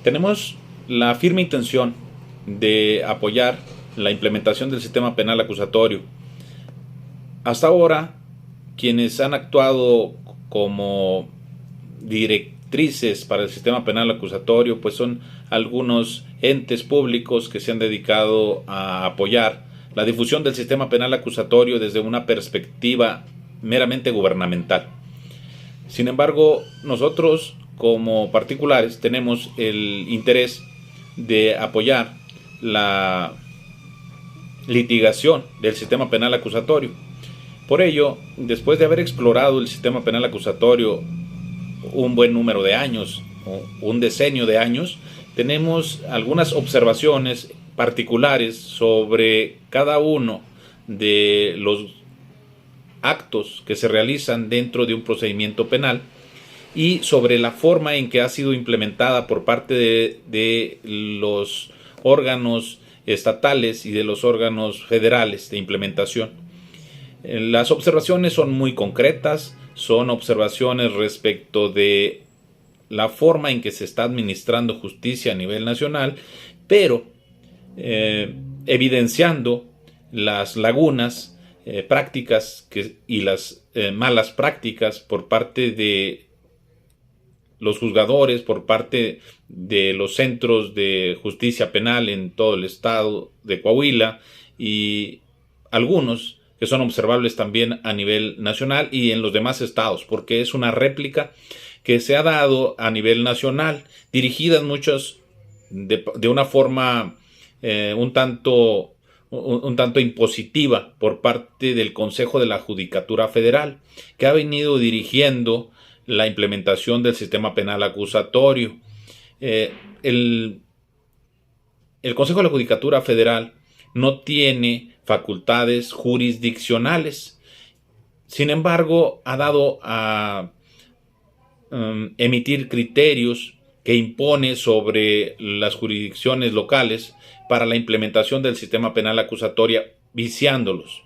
Tenemos la firme intención de apoyar la implementación del sistema penal acusatorio. Hasta ahora, quienes han actuado como directrices para el sistema penal acusatorio, pues son algunos entes públicos que se han dedicado a apoyar la difusión del sistema penal acusatorio desde una perspectiva meramente gubernamental. Sin embargo, nosotros como particulares tenemos el interés de apoyar la litigación del sistema penal acusatorio. Por ello, después de haber explorado el sistema penal acusatorio un buen número de años, un decenio de años, tenemos algunas observaciones particulares sobre cada uno de los actos que se realizan dentro de un procedimiento penal y sobre la forma en que ha sido implementada por parte de los órganos estatales y de los órganos federales de implementación. Las observaciones son muy concretas, son observaciones respecto de la forma en que se está administrando justicia a nivel nacional, pero evidenciando las lagunas prácticas y las malas prácticas por parte de los juzgadores, por parte de los centros de justicia penal en todo el estado de Coahuila y algunos que son observables también a nivel nacional y en los demás estados, porque es una réplica que se ha dado a nivel nacional, dirigidas muchas de una forma un tanto impositiva por parte del Consejo de la Judicatura Federal, que ha venido dirigiendo la implementación del sistema penal acusatorio. El Consejo de la Judicatura Federal no tiene facultades jurisdiccionales. Sin embargo, ha dado a emitir criterios que impone sobre las jurisdicciones locales para la implementación del sistema penal acusatorio, viciándolos.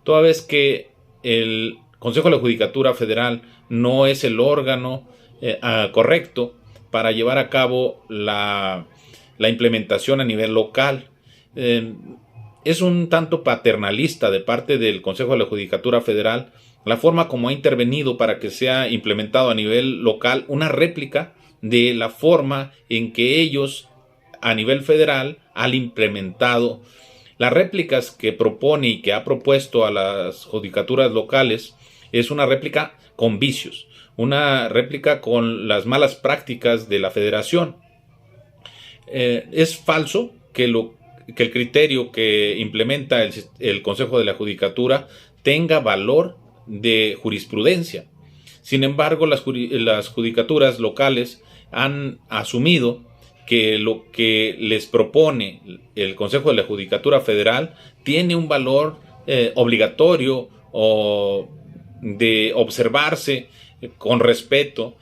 Toda vez que el Consejo de la Judicatura Federal no es el órgano correcto para llevar a cabo la implementación a nivel local. Es un tanto paternalista de parte del Consejo de la Judicatura Federal la forma como ha intervenido para que sea implementado a nivel local una réplica de la forma en que ellos a nivel federal han implementado. Las réplicas que propone y que ha propuesto a las judicaturas locales es una réplica con vicios, una réplica con las malas prácticas de la federación. Es falso que el criterio que implementa el Consejo de la Judicatura tenga valor de jurisprudencia. Sin embargo, las judicaturas locales han asumido que lo que les propone el Consejo de la Judicatura Federal tiene un valor obligatorio o de observarse con respeto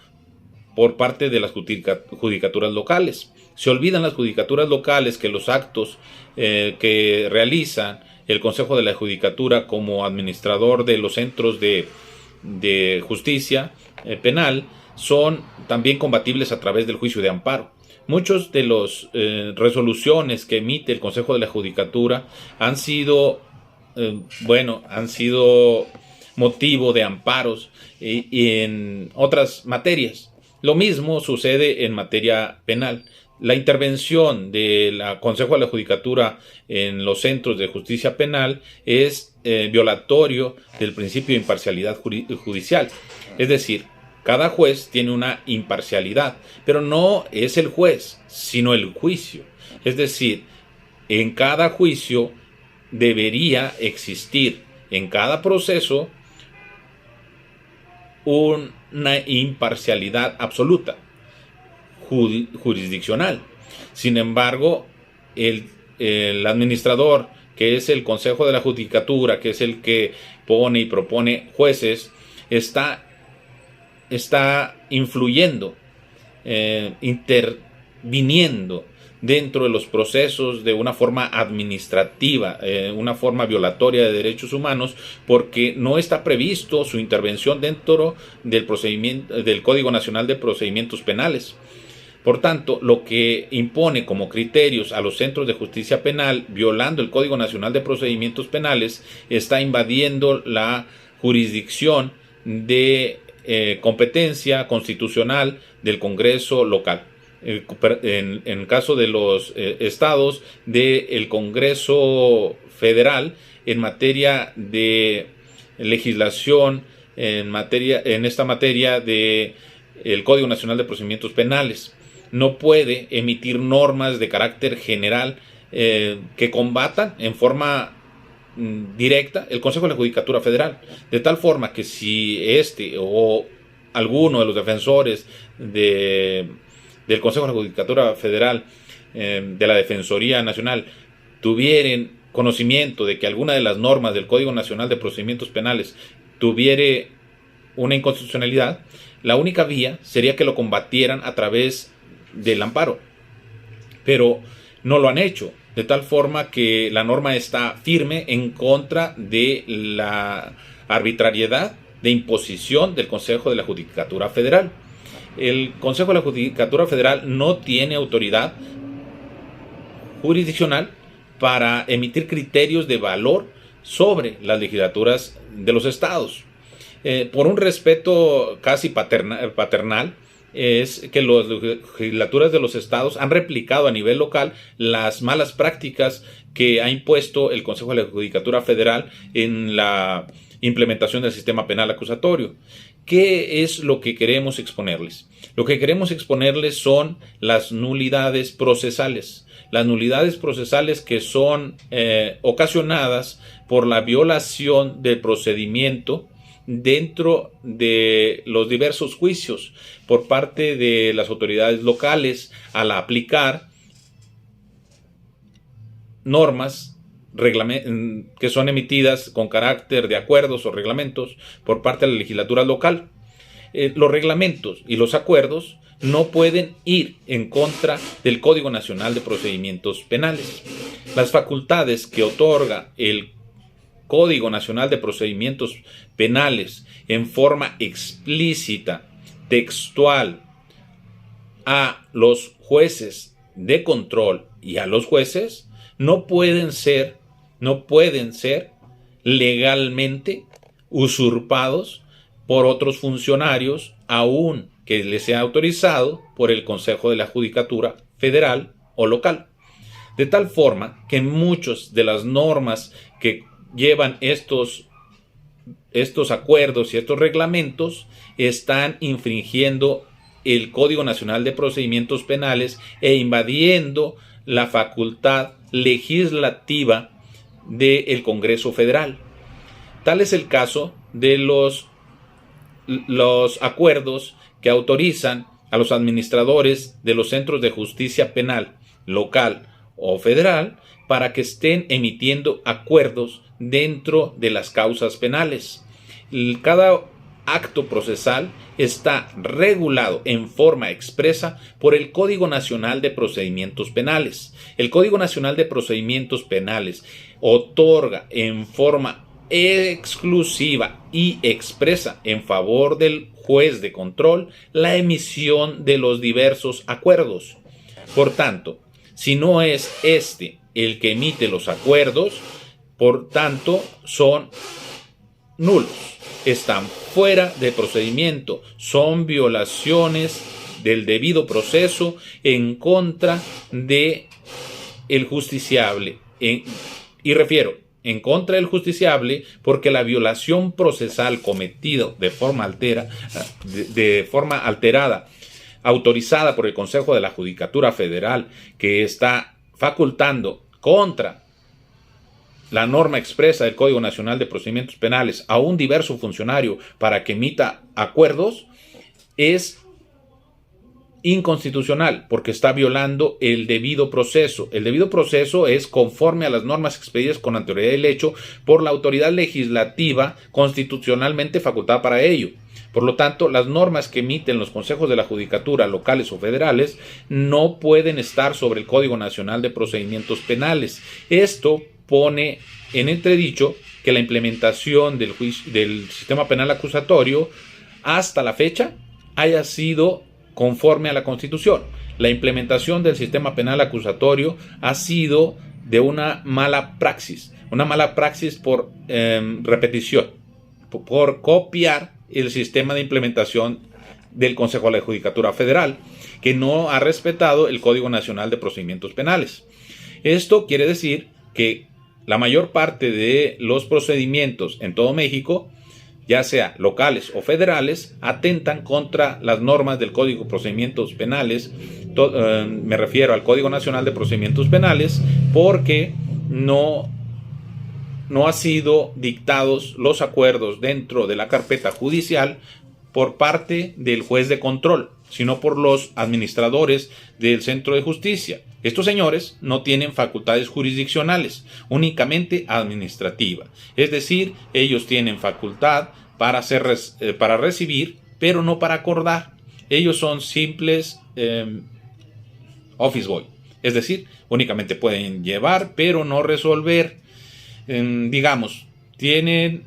por parte de las judicaturas locales. Se olvidan las judicaturas locales que los actos que realiza el Consejo de la Judicatura como administrador de los centros de justicia penal son también combatibles a través del juicio de amparo. Muchos de las resoluciones que emite el Consejo de la Judicatura han sido motivo de amparos y en otras materias. Lo mismo sucede en materia penal. La intervención del Consejo de la Judicatura en los centros de justicia penal es violatorio del principio de imparcialidad judicial. Es decir, cada juez tiene una imparcialidad, pero no es el juez, sino el juicio. Es decir, en cada juicio debería existir, en cada proceso, una imparcialidad absoluta jurisdiccional. Sin embargo, el administrador, que es el Consejo de la Judicatura, que es el que pone y propone jueces, está influyendo, interviniendo dentro de los procesos de una forma administrativa, una forma violatoria de derechos humanos, porque no está previsto su intervención dentro del procedimiento del Código Nacional de Procedimientos Penales. Por tanto, lo que impone como criterios a los centros de justicia penal, violando el Código Nacional de Procedimientos Penales, está invadiendo la jurisdicción de competencia constitucional del Congreso local. En caso de los estados, del Congreso federal, en materia de legislación, en esta materia de el Código Nacional de Procedimientos Penales. No puede emitir normas de carácter general que combatan en forma directa el Consejo de la Judicatura Federal, de tal forma que si este o alguno de los defensores del Consejo de la Judicatura Federal, de la Defensoría Nacional, tuvieran conocimiento de que alguna de las normas del Código Nacional de Procedimientos Penales tuviere una inconstitucionalidad, la única vía sería que lo combatieran a través del amparo, pero no lo han hecho, de tal forma que la norma está firme en contra de la arbitrariedad de imposición del Consejo de la Judicatura Federal. El Consejo de la Judicatura Federal no tiene autoridad jurisdiccional para emitir criterios de valor sobre las legislaturas de los estados. Por un respeto casi paternal, es que las legislaturas de los estados han replicado a nivel local las malas prácticas que ha impuesto el Consejo de la Judicatura Federal en la implementación del sistema penal acusatorio. ¿Qué es lo que queremos exponerles? Lo que queremos exponerles son las nulidades procesales. Las nulidades procesales que son ocasionadas por la violación del procedimiento dentro de los diversos juicios por parte de las autoridades locales al aplicar normas que son emitidas con carácter de acuerdos o reglamentos por parte de la legislatura local. Los reglamentos y los acuerdos no pueden ir en contra del Código Nacional de Procedimientos Penales. Las facultades que otorga el Código Nacional de Procedimientos Penales en forma explícita, textual, a los jueces de control y a los jueces no pueden ser legalmente usurpados por otros funcionarios, aun que les sea autorizado por el Consejo de la Judicatura Federal o local. De tal forma que muchas de las normas que llevan estos acuerdos y estos reglamentos están infringiendo el Código Nacional de Procedimientos Penales e invadiendo la facultad legislativa del Congreso Federal. Tal es el caso de los acuerdos que autorizan a los administradores de los centros de justicia penal local o federal para que estén emitiendo acuerdos dentro de las causas penales. Cada acto procesal está regulado en forma expresa por el Código Nacional de Procedimientos Penales. El Código Nacional de Procedimientos Penales otorga en forma exclusiva y expresa en favor del juez de control la emisión de los diversos acuerdos. Por tanto, si no es este el que emite los acuerdos, por tanto son nulos, están fuera de procedimiento, son violaciones del debido proceso en contra de el justiciable. Y refiero en contra del justiciable porque la violación procesal cometida de forma alterada, autorizada por el Consejo de la Judicatura Federal, que está facultando contra la norma expresa del Código Nacional de Procedimientos Penales a un diverso funcionario para que emita acuerdos, es inconstitucional porque está violando el debido proceso. El debido proceso es conforme a las normas expedidas con anterioridad del hecho por la autoridad legislativa constitucionalmente facultada para ello. Por lo tanto, las normas que emiten los consejos de la judicatura locales o federales no pueden estar sobre el Código Nacional de Procedimientos Penales. Esto pone en entredicho que la implementación del sistema penal acusatorio hasta la fecha haya sido conforme a la Constitución. La implementación del sistema penal acusatorio ha sido de una mala praxis por repetición, por copiar el sistema de implementación del Consejo de la Judicatura Federal, que no ha respetado el Código Nacional de Procedimientos Penales. Esto quiere decir que la mayor parte de los procedimientos en todo México, ya sea locales o federales, atentan contra las normas del Código de Procedimientos Penales. Me refiero al Código Nacional de Procedimientos Penales, porque no han sido dictados los acuerdos dentro de la carpeta judicial por parte del juez de control, sino por los administradores del centro de justicia. Estos señores no tienen facultades jurisdiccionales, únicamente administrativa. Es decir, ellos tienen facultad para recibir, pero no para acordar. Ellos son simples office boy. Es decir, únicamente pueden llevar, pero no resolver. Digamos, tienen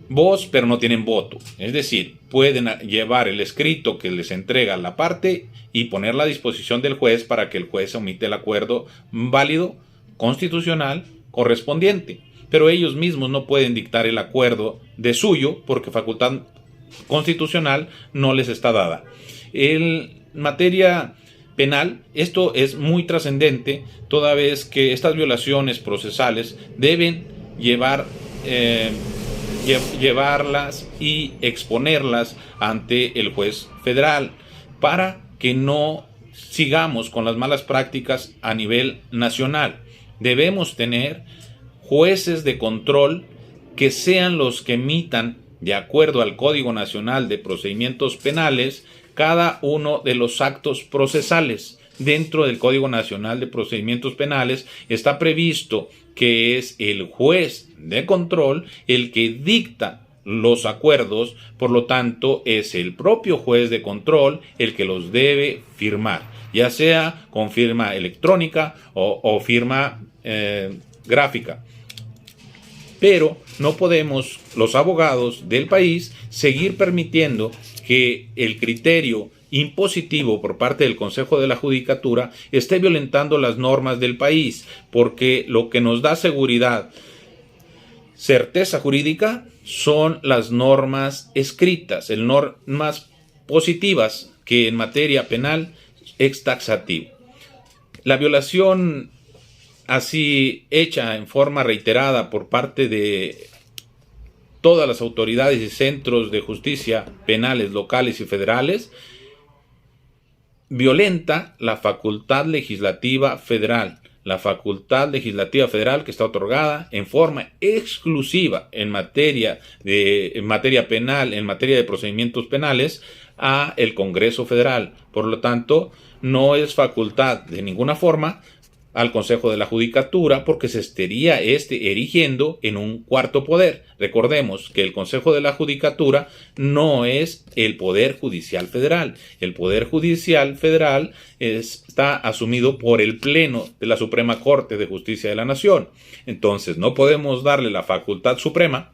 voz, pero no tienen voto. Es decir, pueden llevar el escrito que les entrega la parte y ponerla a disposición del juez para que el juez omite el acuerdo válido, constitucional, correspondiente. Pero ellos mismos no pueden dictar el acuerdo de suyo porque facultad constitucional no les está dada. En materia penal, esto es muy trascendente, toda vez que estas violaciones procesales deben llevarlas y exponerlas ante el juez federal para que no sigamos con las malas prácticas a nivel nacional. Debemos tener jueces de control que sean los que emitan, de acuerdo al Código Nacional de Procedimientos Penales, cada uno de los actos procesales. Dentro del Código Nacional de Procedimientos Penales está previsto que es el juez de control el que dicta los acuerdos, por lo tanto es el propio juez de control el que los debe firmar, ya sea con firma electrónica o firma gráfica. Pero no podemos, los abogados del país, seguir permitiendo que el criterio impositivo por parte del Consejo de la Judicatura esté violentando las normas del país, porque lo que nos da seguridad, certeza jurídica, son las normas escritas, normas positivas, que en materia penal es taxativo. La violación así hecha en forma reiterada por parte de todas las autoridades y centros de justicia penales locales y federales violenta la facultad legislativa federal. La facultad legislativa federal que está otorgada en forma exclusiva en materia penal, en materia de procedimientos penales, a el Congreso Federal. Por lo tanto, no es facultad de ninguna forma al Consejo de la Judicatura, porque se estaría erigiendo en un cuarto poder. Recordemos que el Consejo de la Judicatura no es el Poder Judicial Federal. El Poder Judicial Federal está asumido por el Pleno de la Suprema Corte de Justicia de la Nación. Entonces, no podemos darle la facultad suprema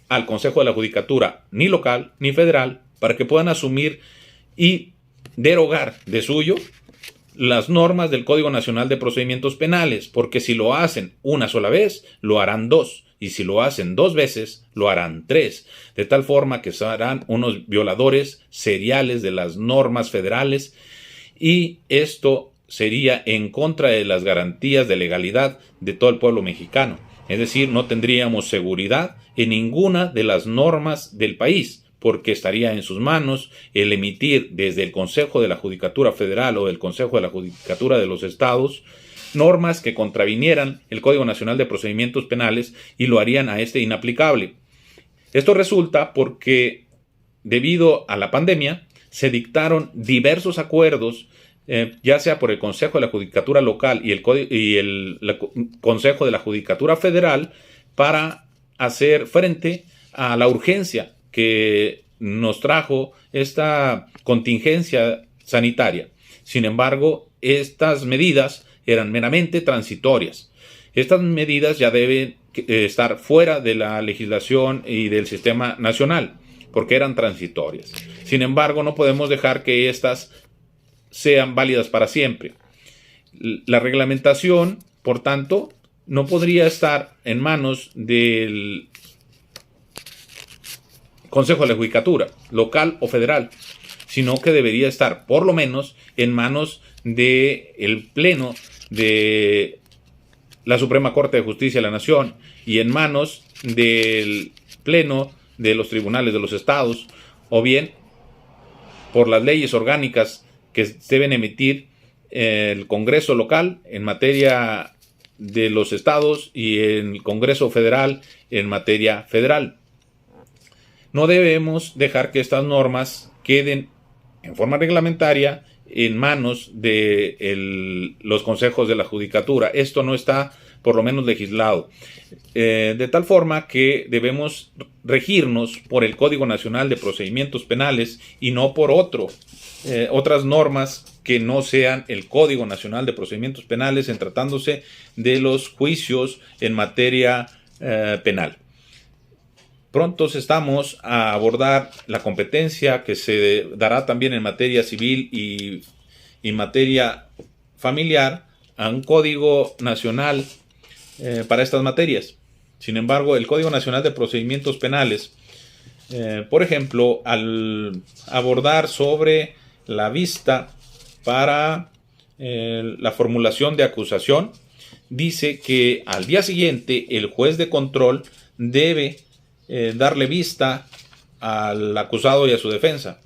al Consejo de la Judicatura, ni local ni federal, para que puedan asumir y derogar de suyo las normas del Código Nacional de Procedimientos Penales, porque si lo hacen una sola vez, lo harán dos, y si lo hacen dos veces, lo harán tres, de tal forma que serán unos violadores seriales de las normas federales, y esto sería en contra de las garantías de legalidad de todo el pueblo mexicano. Es decir, no tendríamos seguridad en ninguna de las normas del país, porque estaría en sus manos el emitir desde el Consejo de la Judicatura Federal o del Consejo de la Judicatura de los Estados normas que contravinieran el Código Nacional de Procedimientos Penales y lo harían a inaplicable. Esto resulta porque, debido a la pandemia, se dictaron diversos acuerdos, ya sea por el Consejo de la Judicatura Local y el Consejo de la Judicatura Federal, para hacer frente a la urgencia que nos trajo esta contingencia sanitaria. Sin embargo, estas medidas eran meramente transitorias. Estas medidas ya deben estar fuera de la legislación y del sistema nacional, porque eran transitorias. Sin embargo, no podemos dejar que éstas sean válidas para siempre. La reglamentación, por tanto, no podría estar en manos del Consejo de la Judicatura, local o federal, sino que debería estar, por lo menos, en manos del Pleno de la Suprema Corte de Justicia de la Nación y en manos del Pleno de los tribunales de los estados, o bien por las leyes orgánicas que deben emitir el Congreso local en materia de los estados y el Congreso federal en materia federal. No debemos dejar que estas normas queden en forma reglamentaria en manos de los consejos de la judicatura. Esto no está por lo menos legislado. De tal forma que debemos regirnos por el Código Nacional de Procedimientos Penales y no por otras normas que no sean el Código Nacional de Procedimientos Penales en tratándose de los juicios en materia penal. Prontos estamos a abordar la competencia que se dará también en materia civil y materia familiar a un Código Nacional para estas materias. Sin embargo, el Código Nacional de Procedimientos Penales, por ejemplo, al abordar sobre la vista para la formulación de acusación, dice que al día siguiente el juez de control debe darle vista al acusado y a su defensa.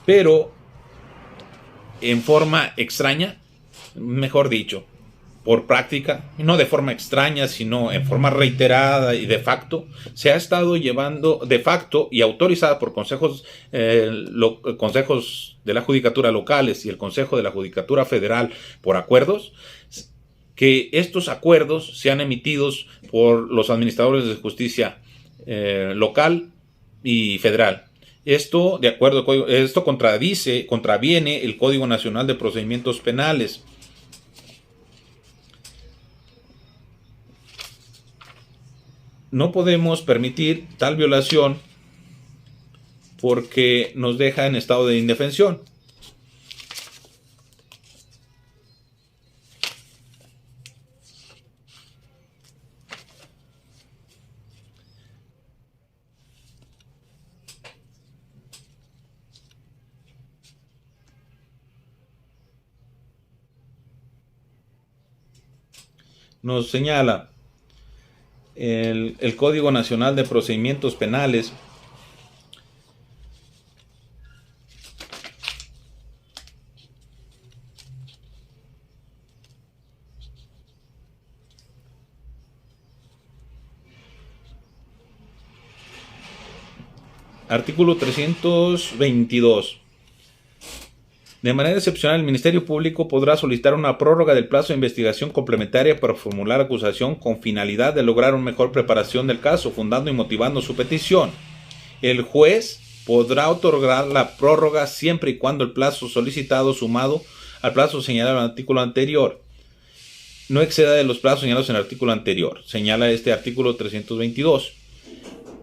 Pero en forma extraña, mejor dicho, por práctica, no de forma extraña, sino en forma reiterada y de facto, se ha estado llevando de facto y autorizada por consejos de la judicatura locales y el Consejo de la Judicatura Federal por acuerdos, que estos acuerdos sean emitidos por los administradores de justicia local y federal. Esto, de acuerdo, esto contraviene el Código Nacional de Procedimientos Penales. No podemos permitir tal violación porque nos deja en estado de indefensión. Nos señala el Código Nacional de Procedimientos Penales artículo 322. De manera excepcional, el Ministerio Público podrá solicitar una prórroga del plazo de investigación complementaria para formular acusación con finalidad de lograr una mejor preparación del caso, fundando y motivando su petición. El juez podrá otorgar la prórroga siempre y cuando el plazo solicitado sumado al plazo señalado en el artículo anterior no exceda de los plazos señalados en el artículo anterior, señala este artículo 322.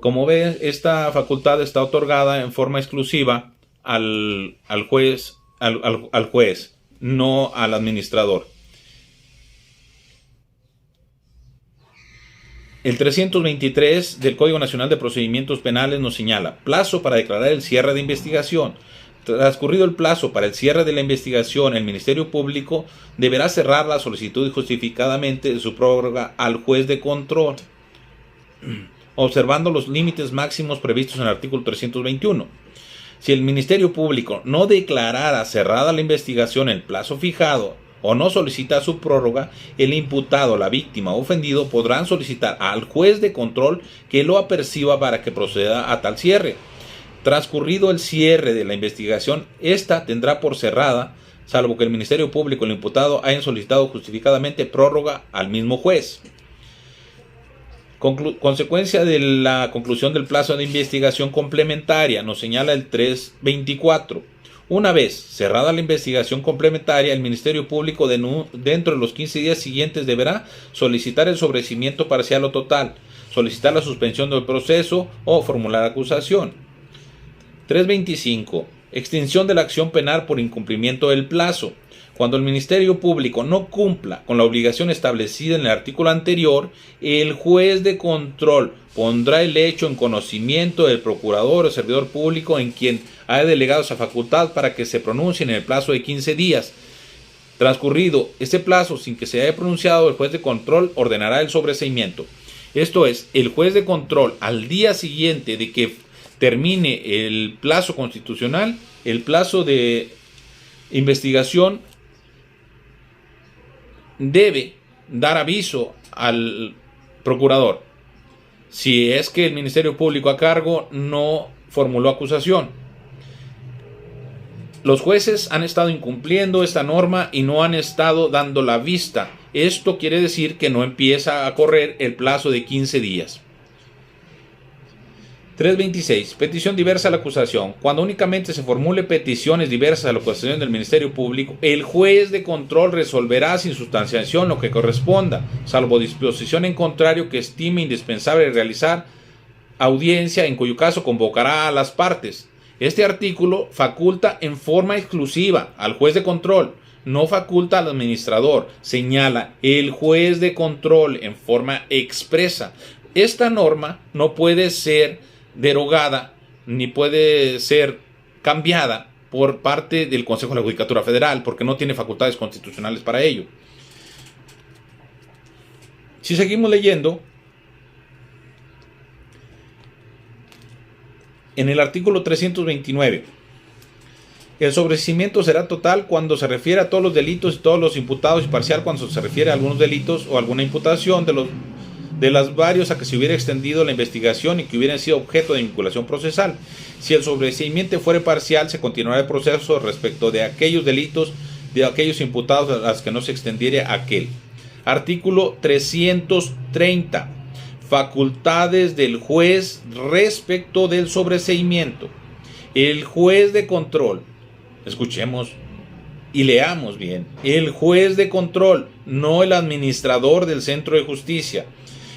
Como ve, esta facultad está otorgada en forma exclusiva al juez, no al administrador. El 323 del Código Nacional de Procedimientos Penales nos señala plazo para declarar el cierre de investigación. Transcurrido el plazo para el cierre de la investigación, el Ministerio Público deberá cerrar la solicitud justificadamente de su prórroga al juez de control, observando los límites máximos previstos en el artículo 321. Si el Ministerio Público no declarara cerrada la investigación en el plazo fijado o no solicita su prórroga, el imputado, la víctima o ofendido podrán solicitar al juez de control que lo aperciba para que proceda a tal cierre. Transcurrido el cierre de la investigación, esta tendrá por cerrada, salvo que el Ministerio Público y el imputado hayan solicitado justificadamente prórroga al mismo juez. Consecuencia de la conclusión del plazo de investigación complementaria, nos señala el 324. Una vez cerrada la investigación complementaria, el Ministerio Público dentro de los 15 días siguientes deberá solicitar el sobreseimiento parcial o total. solicitar la suspensión del proceso o formular acusación. 325. Extinción de la acción penal por incumplimiento del plazo. Cuando el Ministerio Público no cumpla con la obligación establecida en el artículo anterior, el juez de control pondrá el hecho en conocimiento del procurador o servidor público en quien haya delegado esa facultad para que se pronuncie en el plazo de 15 días. Transcurrido este plazo sin que se haya pronunciado, el juez de control ordenará el sobreseimiento. Esto es, el juez de control al día siguiente de que termine el plazo constitucional, el plazo de investigación, debe dar aviso al procurador si es que el Ministerio Público a cargo no formuló acusación. Los jueces han estado incumpliendo esta norma y no han estado dando la vista. Esto quiere decir que no empieza a correr el plazo de 15 días. 326. Petición diversa a la acusación. Cuando únicamente se formule peticiones diversas a la acusación del Ministerio Público, el juez de control resolverá sin sustanciación lo que corresponda, salvo disposición en contrario que estime indispensable realizar audiencia, en cuyo caso convocará a las partes. Este artículo faculta en forma exclusiva al juez de control, no faculta al administrador, señala el juez de control en forma expresa. Esta norma no puede ser derogada ni puede ser cambiada por parte del Consejo de la Judicatura Federal porque no tiene facultades constitucionales para ello. Si seguimos leyendo, en el artículo 329, el sobreseimiento será total cuando se refiere a todos los delitos y todos los imputados y parcial cuando se refiere a algunos delitos o alguna imputación de las varios a que se hubiera extendido la investigación y que hubieran sido objeto de vinculación procesal. Si el sobreseimiento fuere parcial, se continuará el proceso respecto de aquellos delitos, de aquellos imputados a los que no se extendiera aquel. Artículo 330. Facultades del juez respecto del sobreseimiento. El juez de control, escuchemos y leamos bien, el juez de control, no el administrador del centro de justicia.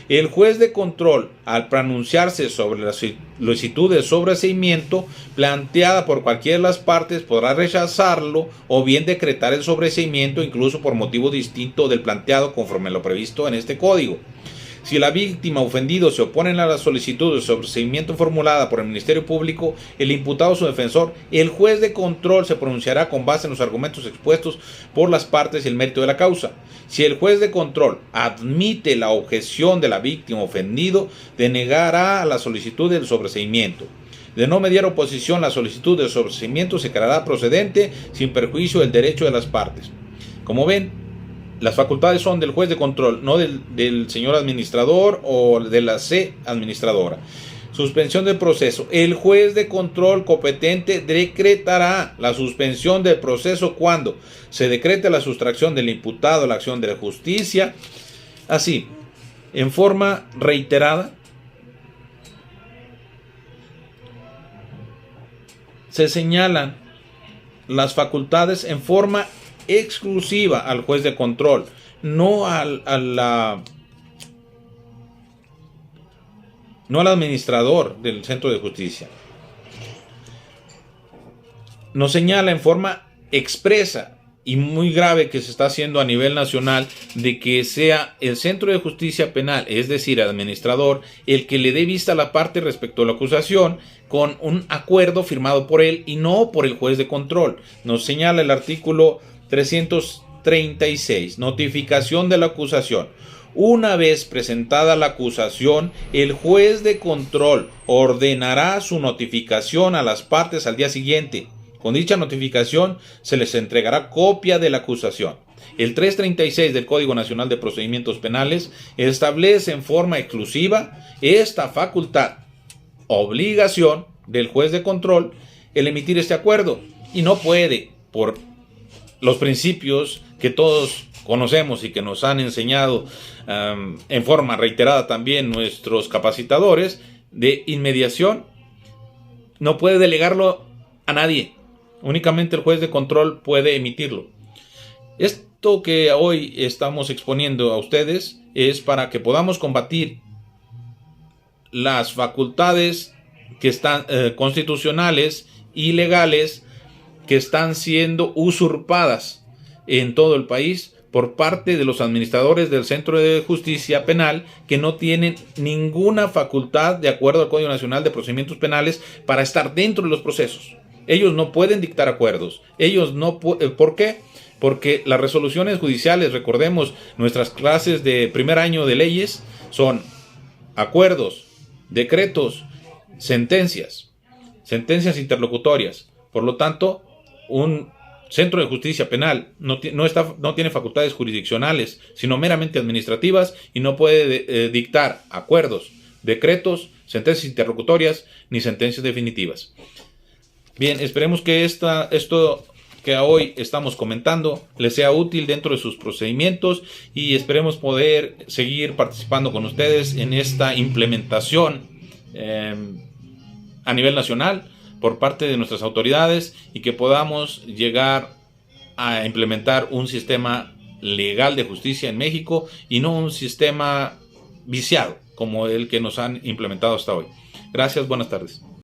El juez de control, al pronunciarse sobre la solicitud de sobreseimiento planteada por cualquiera de las partes, podrá rechazarlo o bien decretar el sobreseimiento incluso por motivo distinto del planteado conforme lo previsto en este código. Si la víctima o ofendido se oponen a la solicitud de sobreseimiento formulada por el Ministerio Público, el imputado o su defensor, el juez de control se pronunciará con base en los argumentos expuestos por las partes y el mérito de la causa. Si el juez de control admite la objeción de la víctima o ofendido, denegará la solicitud del sobreseimiento. De no mediar oposición, la solicitud de sobreseimiento se declarará procedente sin perjuicio del derecho de las partes. Como ven, las facultades son del juez de control, no del señor administrador o de la C administradora. Suspensión del proceso. El juez de control competente decretará la suspensión del proceso cuando se decrete la sustracción del imputado a la acción de la justicia. Así, en forma reiterada, se señalan las facultades en forma exclusiva al juez de control, no al administrador del centro de justicia. Nos señala en forma expresa y muy grave que se está haciendo a nivel nacional de que sea el centro de justicia penal, es decir, el administrador, el que le dé vista a la parte respecto a la acusación con un acuerdo firmado por él y no por el juez de control. Nos señala el artículo 336. Notificación de la acusación. Una vez presentada la acusación, el juez de control ordenará su notificación a las partes al día siguiente. Con dicha notificación se les entregará copia de la acusación. El 336 del Código Nacional de Procedimientos Penales establece en forma exclusiva esta facultad, obligación del juez de control, el emitir este acuerdo, y no puede, por los principios que todos conocemos y que nos han enseñado en forma reiterada también nuestros capacitadores de inmediación, no puede delegarlo a nadie. Únicamente el juez de control puede emitirlo. Esto que hoy estamos exponiendo a ustedes es para que podamos combatir las facultades que están constitucionales y legales que están siendo usurpadas en todo el país por parte de los administradores del Centro de Justicia Penal, que no tienen ninguna facultad de acuerdo al Código Nacional de Procedimientos Penales para estar dentro de los procesos. Ellos no pueden dictar acuerdos. Ellos no ¿por qué? Porque las resoluciones judiciales, recordemos, nuestras clases de primer año de leyes son acuerdos, decretos, sentencias interlocutorias. Por lo tanto, un Centro de Justicia Penal no tiene facultades jurisdiccionales, sino meramente administrativas, y no puede dictar acuerdos, decretos, sentencias interlocutorias ni sentencias definitivas. Bien, esperemos que esto que hoy estamos comentando les sea útil dentro de sus procedimientos, y esperemos poder seguir participando con ustedes en esta implementación a nivel nacional por parte de nuestras autoridades, y que podamos llegar a implementar un sistema legal de justicia en México y no un sistema viciado como el que nos han implementado hasta hoy. Gracias, buenas tardes.